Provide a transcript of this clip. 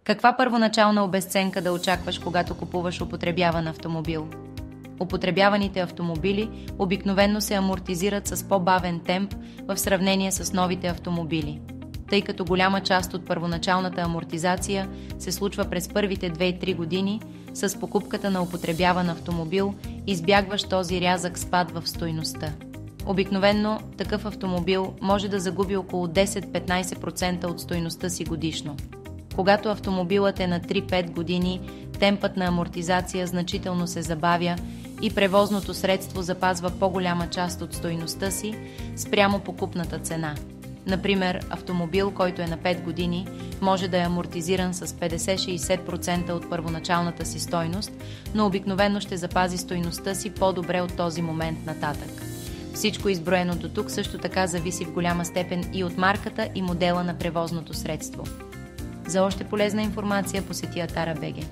Каква първоначална обезценка да очакваш, когато купуваш употребяван автомобил? Употребяваните автомобили обикновено се амортизират с по-бавен темп в сравнение с новите автомобили, тъй като голяма част от първоначалната амортизация се случва през първите 2-3 години. С покупката на употребяван автомобил избягваш този рязък спад в стойността. Обикновено такъв автомобил може да загуби около 10-15% от стойността си годишно. Когато автомобилът е на 3-5 години, темпът на амортизация значително се забавя и превозното средство запазва по-голяма част от стойността си спрямо покупната цена. Например, автомобил, който е на 5 години, може да е амортизиран с 50-60% от първоначалната си стойност, но обикновено ще запази стойността си по-добре от този момент нататък. Всичко изброено до тук също така зависи в голяма степен и от марката и модела на превозното средство. За още полезна информация посети Atara.bg.